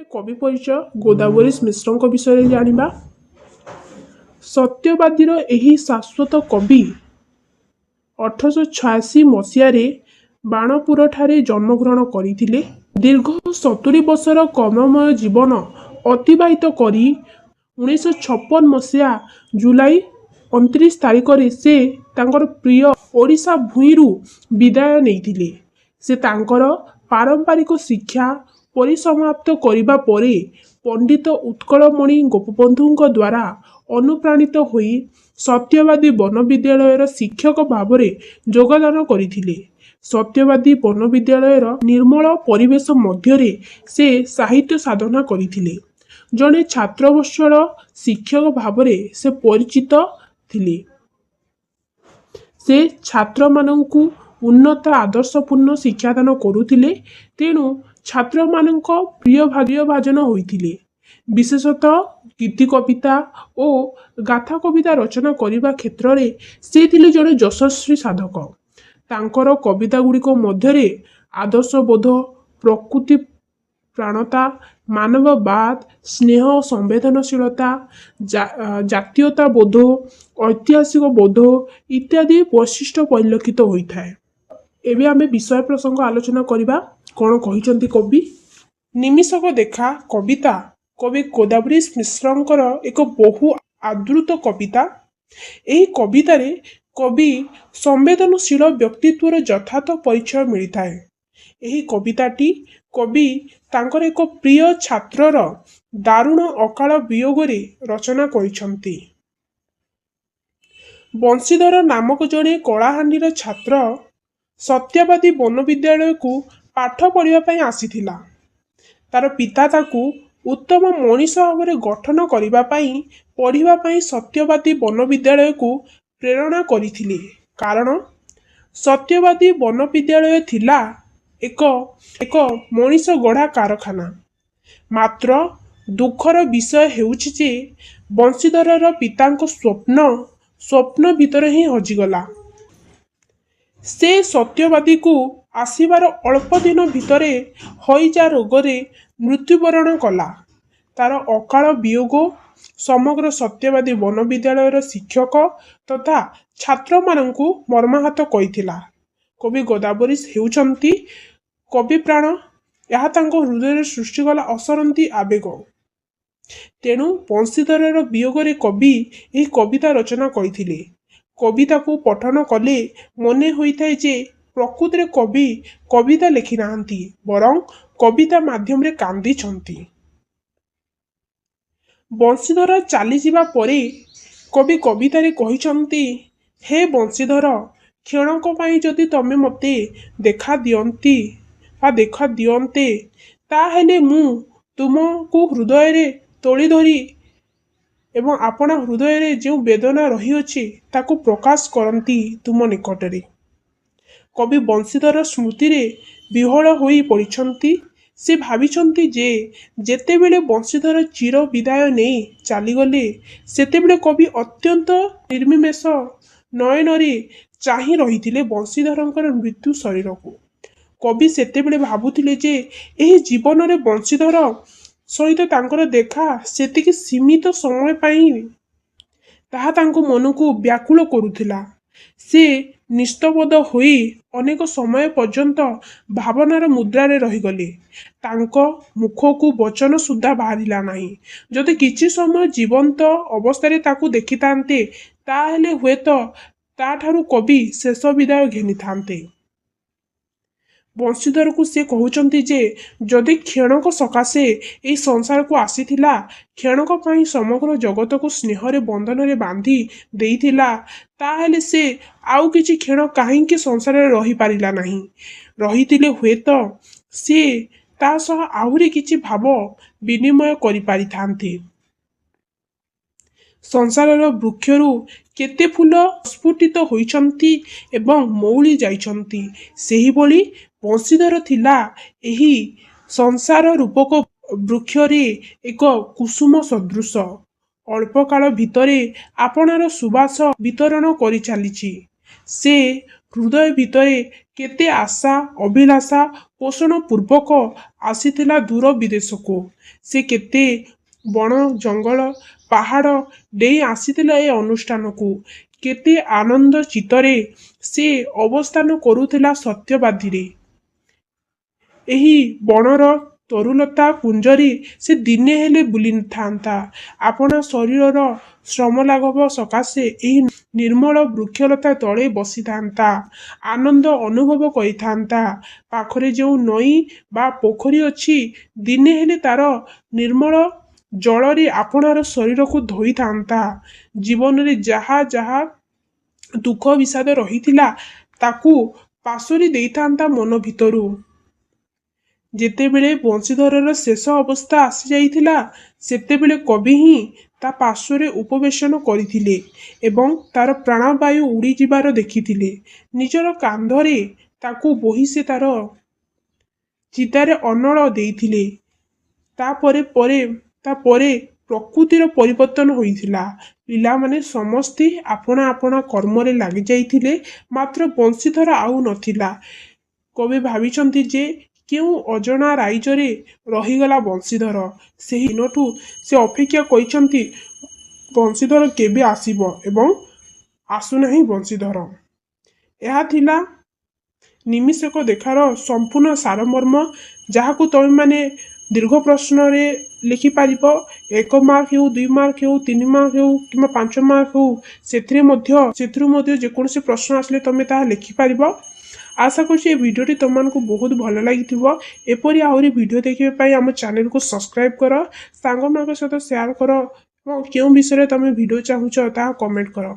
ଆମେ କବି ପରିଚୟ ଗୋଦାବରୀଶ ମିଶ୍ରଙ୍କ ବିଷୟରେ ଜାଣିବା। ସତ୍ୟବାଦୀର ଏହି ଶାଶ୍ୱତ କବି 1886 ମସିହାରେ ବାଣପୁରଠାରେ ଜନ୍ମଗ୍ରହଣ କରିଥିଲେ। ଦୀର୍ଘ 70 ବର୍ଷର କର୍ମମୟ ଜୀବନ ଅତିବାହିତ କରି 1956 ମସିହା ଜୁଲାଇ 29 ତାରିଖରେ ସେ ତାଙ୍କର ପ୍ରିୟ ଓଡ଼ିଶା ଭୂଇଁରୁ ବିଦାୟ ନେଇଥିଲେ। ସେ ତାଙ୍କର ପାରମ୍ପରିକ ଶିକ୍ଷା ପରିସମାପ୍ତ କରିବା ପରେ ପଣ୍ଡିତ ଉତ୍କଳମଣି ଗୋପବନ୍ଧୁଙ୍କ ଦ୍ୱାରା ଅନୁପ୍ରାଣିତ ହୋଇ ସତ୍ୟବାଦୀ ବନବିଦ୍ୟାଳୟର ଶିକ୍ଷକ ଭାବରେ ଯୋଗଦାନ କରିଥିଲେ। ସତ୍ୟବାଦୀ ବନବିଦ୍ୟାଳୟର ନିର୍ମଳ ପରିବେଶ ମଧ୍ୟରେ ସେ ସାହିତ୍ୟ ସାଧନା କରିଥିଲେ। ଜଣେ ଛାତ୍ରବତ୍ସଳ ଶିକ୍ଷକ ଭାବରେ ସେ ପରିଚିତ ଥିଲେ। ସେ ଛାତ୍ରମାନଙ୍କୁ ଉନ୍ନତ ଆଦର୍ଶପୂର୍ଣ୍ଣ ଶିକ୍ଷାଦାନ କରୁଥିଲେ, ତେଣୁ ଛାତ୍ରମାନଙ୍କ ପ୍ରିୟଭାଜନ ହୋଇଥିଲେ। ବିଶେଷତଃ ଗୀତି କବିତା ଓ ଗାଥା କବିତା ରଚନା କରିବା କ୍ଷେତ୍ରରେ ସେ ଥିଲେ ଜଣେ ଯଶସ୍ୱୀ ସାଧକ। ତାଙ୍କର କବିତା ଗୁଡ଼ିକ ମଧ୍ୟରେ ଆଦର୍ଶବୋଧ, ପ୍ରକୃତି ପ୍ରାଣତା, ମାନବବାଦ, ସ୍ନେହ ଓ ସମ୍ବେଦନଶୀଳତା, ଜାତୀୟତା ବୋଧ, ଐତିହାସିକ ବୋଧ ଇତ୍ୟାଦି ବୈଶିଷ୍ଟ୍ୟ ପରିଲକ୍ଷିତ ହୋଇଥାଏ। ଏବେ ଆମେ ବିଷୟ ପ୍ରସଙ୍ଗ ଆଲୋଚନା କରିବା। କ'ଣ କହିଛନ୍ତି କବି? ନିମିଷକ ଦେଖା କବିତା କବି ଗୋଦାବରୀଶ ମିଶ୍ରଙ୍କର ଏକ ବହୁ ଆଦୃତ କବିତା। ଏହି କବିତାରେ କବି ସମ୍ବେଦନଶୀଳ ବ୍ୟକ୍ତିତ୍ୱର ଯଥାର୍ଥ ପରିଚୟ ମିଳିଥାଏ। ଏହି କବିତାଟି କବି ତାଙ୍କର ଏକ ପ୍ରିୟ ଛାତ୍ରର ଦାରୁଣ ଅକାଳ ବିୟୋଗରେ ରଚନା କରିଛନ୍ତି। ବଂଶୀଧର ନାମକ ଜଣେ କଳାହାଣ୍ଡିର ଛାତ୍ର ସତ୍ୟବାଦୀ ବନବିଦ୍ୟାଳୟକୁ ପାଠ ପଢ଼ିବା ପାଇଁ ଆସିଥିଲା। ତାର ପିତା ତାକୁ ଉତ୍ତମ ମଣିଷ ଭାବରେ ଗଠନ କରିବା ପାଇଁ ପଢ଼ିବା ପାଇଁ ସତ୍ୟବାଦୀ ବନବିଦ୍ୟାଳୟକୁ ପ୍ରେରଣା କରିଥିଲେ। କାରଣ ସତ୍ୟବାଦୀ ବନବିଦ୍ୟାଳୟ ଥିଲା ଏକ ମଣିଷ ଗଢ଼ା କାରଖାନା। ମାତ୍ର ଦୁଃଖର ବିଷୟ ହେଉଛି ଯେ ବଂଶୀଧରର ପିତାଙ୍କ ସ୍ୱପ୍ନ ଭିତରେ ହିଁ ହଜିଗଲା। ସେ ସତ୍ୟବାଦୀକୁ ଆସିବାର ଅଳ୍ପ ଦିନ ଭିତରେ ହଇଜା ରୋଗରେ ମୃତ୍ୟୁବରଣ କଲା। ତାର ଅକାଳ ବିୟୋଗ ସମଗ୍ର ସତ୍ୟବାଦୀ ବନବିଦ୍ୟାଳୟର ଶିକ୍ଷକ ତଥା ଛାତ୍ରମାନଙ୍କୁ ମର୍ମାହତ କରିଥିଲା। କବି ଗୋଦାବରୀଶ ହେଉଛନ୍ତି କବିପ୍ରାଣ। ଏହା ତାଙ୍କ ହୃଦୟରେ ସୃଷ୍ଟି କଲା ଅସରନ୍ତି ଆବେଗ। ତେଣୁ ବଂଶୀଧରର ବିୟୋଗରେ କବି ଏହି କବିତା ରଚନା କରିଥିଲେ। କବିତାକୁ ପଠନ କଲେ ମନେ ହୋଇଥାଏ ଯେ ପ୍ରକୃତରେ କବି କବିତା ଲେଖିନାହାନ୍ତି, ବରଂ କବିତା ମାଧ୍ୟମରେ କାନ୍ଦିଛନ୍ତି। ବଂଶୀଧର ଚାଲିଯିବା ପରେ କବି କବିତାରେ କହିଛନ୍ତି, ହେ ବଂଶୀଧର, କ୍ଷଣକ ପାଇଁ ଯଦି ତମେ ମୋତେ ଦେଖା ଦିଅନ୍ତେ, ତାହେଲେ ମୁଁ ତୁମକୁ ହୃଦୟରେ ତୋଳି ଧରି ଏବଂ ଆପଣା ହୃଦୟରେ ଯେଉଁ ବେଦନା ରହିଅଛି ତାକୁ ପ୍ରକାଶ କରନ୍ତି ତୁମ ନିକଟରେ। କବି ବଂଶୀଧର ସ୍ମୃତିରେ ବିହ୍ୱଳ ହୋଇ ପଡ଼ିଛନ୍ତି। ସେ ଭାବିଛନ୍ତି ଯେ ଯେତେବେଳେ ବଂଶୀଧର ଚିର ବିଦାୟ ନେଇ ଚାଲିଗଲେ, ସେତେବେଳେ କବି ଅତ୍ୟନ୍ତ ନିର୍ନିମେଷ ନୟନରେ ଚାହିଁ ରହିଥିଲେ ବଂଶୀଧରଙ୍କର ମୃତ୍ୟୁ ଶରୀରକୁ। କବି ସେତେବେଳେ ଭାବୁଥିଲେ ଯେ ଏହି ଜୀବନରେ ବଂଶୀଧର ସହିତ ତାଙ୍କର ଦେଖା ସେତିକି ସୀମିତ ସମୟ ପାଇଁ। ତାହା ତାଙ୍କ ମନକୁ ବ୍ୟାକୁଳ କରୁଥିଲା। ସେ ନିସ୍ତବ୍ଧ ହୋଇ ଅନେକ ସମୟ ପର୍ଯ୍ୟନ୍ତ ଭାବନାର ମୁଦ୍ରାରେ ରହିଗଲେ। ତାଙ୍କ ମୁଖକୁ ବଚନ ସୁଦ୍ଧା ବାହାରିଲା ନାହିଁ। ଯଦି କିଛି ସମୟ ଜୀବନ୍ତ ଅବସ୍ଥାରେ ତାକୁ ଦେଖିଥାନ୍ତେ, ତାହେଲେ ହୁଏତ ତାଠାରୁ କବି ଶେଷ ବିଦାୟ ଘେନିଥାନ୍ତେ। ବଂଶୀଧରକୁ ସେ କହୁଛନ୍ତି ଯେ ଯଦି କ୍ଷଣକ ସକାଶେ ଏହି ସଂସାରକୁ ଆସିଥିଲା, କ୍ଷଣକ ପାଇଁ ସମଗ୍ର ଜଗତକୁ ସ୍ନେହରେ ବନ୍ଧନରେ ବାନ୍ଧି ଦେଇଥିଲା, ତାହେଲେ ସେ ଆଉ କିଛି କ୍ଷଣ କାହିଁକି ସଂସାରରେ ରହିପାରିଲା ନାହିଁ? ରହିଥିଲେ ହୁଏତ ସେ ତା ସହ ଆହୁରି କିଛି ଭାବ ବିନିମୟ କରିପାରିଥାନ୍ତେ। ସଂସାରର ବୃକ୍ଷରୁ କେତେ ଫୁଲ ସ୍ଫୁଟିତ ହୋଇଛନ୍ତି ଏବଂ ମଉଳି ଯାଇଛନ୍ତି, ସେହିଭଳି ବଂଶୀଧର ଥିଲା ଏହି ସଂସାର ରୂପକ ବୃକ୍ଷରେ ଏକ କୁସୁମ ସଦୃଶ। ଅଳ୍ପ କାଳ ଭିତରେ ଆପଣାର ସୁବାସ ବିତରଣ କରି ଚାଲିଛି। ସେ ହୃଦୟ ଭିତରେ केते आशा अभिलाषा पोषण पूर्वक आसीथिला दूर विदेशको से केते बण जंगल पहाड़ डेई आसीथिला ए अनुष्ठान को केते आनंद चित्तरे से अवस्थान करुथिला सत्यवादी ଏହି ବଣର ତରୁଲତା କୁଞ୍ଜରେ ସେ ଦିନେ ହେଲେ ବୁଲି ଥାନ୍ତା। ଆପଣା ଶରୀରର ଶ୍ରମ ଲାଘବ ସକାଶେ ଏହି ନିର୍ମଳ ବୃକ୍ଷଲତା ତଳେ ବସିଥାନ୍ତା। ଆନନ୍ଦ ଅନୁଭବ କରିଥାନ୍ତା। ପାଖରେ ଯେଉଁ ନଈ ବା ପୋଖରୀ ଅଛି ଦିନେ ହେଲେ ତାର ନିର୍ମଳ ଜଳରେ ଆପଣାର ଶରୀରକୁ ଧୋଇଥାନ୍ତା। ଜୀବନରେ ଯାହା ଯାହା ଦୁଃଖ ବିଷାଦ ରହିଥିଲା ତାକୁ ପାଶୋରି ଦେଇଥାନ୍ତା ମନ ଭିତରୁ। ଯେତେବେଳେ ବଂଶୀଧରର ଶେଷ ଅବସ୍ଥା ଆସିଯାଇଥିଲା ସେତେବେଳେ କବି ହିଁ ତା ପାର୍ଶ୍ୱରେ ଉପବେଶନ କରିଥିଲେ ଏବଂ ତାର ପ୍ରାଣବାୟୁ ଉଡ଼ିଯିବାର ଦେଖିଥିଲେ। ନିଜର କାନ୍ଧରେ ତାକୁ ବୋହି ସେ ତାର ଚିତାରେ ଅନଳ ଦେଇଥିଲେ। ତାପରେ ପ୍ରକୃତିର ପରିବର୍ତ୍ତନ ହୋଇଥିଲା। ପିଲାମାନେ ସମସ୍ତେ ଆପଣା ଆପଣା କର୍ମରେ ଲାଗିଯାଇଥିଲେ, ମାତ୍ର ବଂଶୀଧର ଆଉ ନଥିଲା। କବି ଭାବିଛନ୍ତି ଯେ କେଉଁ ଅଜଣା ରାଇଜରେ ରହିଗଲା ବଂଶୀଧର। ସେହି ଦିନଠୁ ସେ ଅପେକ୍ଷା କରିଛନ୍ତି ବଂଶୀଧର କେବେ ଆସିବ ଏବଂ ଆସୁନାହିଁ ବଂଶୀଧର। ଏହା ଥିଲା ନିମିଷକ ଦେଖାର ସମ୍ପୂର୍ଣ୍ଣ ସାରମର୍ମ, ଯାହାକୁ ତମେମାନେ ଦୀର୍ଘ ପ୍ରଶ୍ନରେ ଲେଖିପାରିବ। 1 ମାର୍କ ହେଉ, 2 ମାର୍କ ହେଉ, 3 ମାର୍କ ହେଉ କିମ୍ବା 5 ମାର୍କ ହେଉ, ସେଥିରୁ ମଧ୍ୟ ଯେକୌଣସି ପ୍ରଶ୍ନ ଆସିଲେ ତମେ ତାହା ଲେଖିପାରିବ। आशा କରୁଛି ଏ ଭିଡ଼ିଓଟି ତୁମମାନଙ୍କୁ ବହୁତ ଭଲ ଲାଗିଥିବ। ଏପରି ଆହୁରି ଭିଡ଼ିଓ ଦେଖିବା ପାଇଁ ଆମ ଚ୍ୟାନେଲକୁ ସବସ୍କ୍ରାଇବ୍ କର, ସାଙ୍ଗମାନଙ୍କ ସହିତ ସେୟାର କର ଏବଂ କେଉଁ ବିଷୟରେ ତମେ ଭିଡ଼ିଓ ଚାହୁଁଛ ତାହା କମେଣ୍ଟ କର।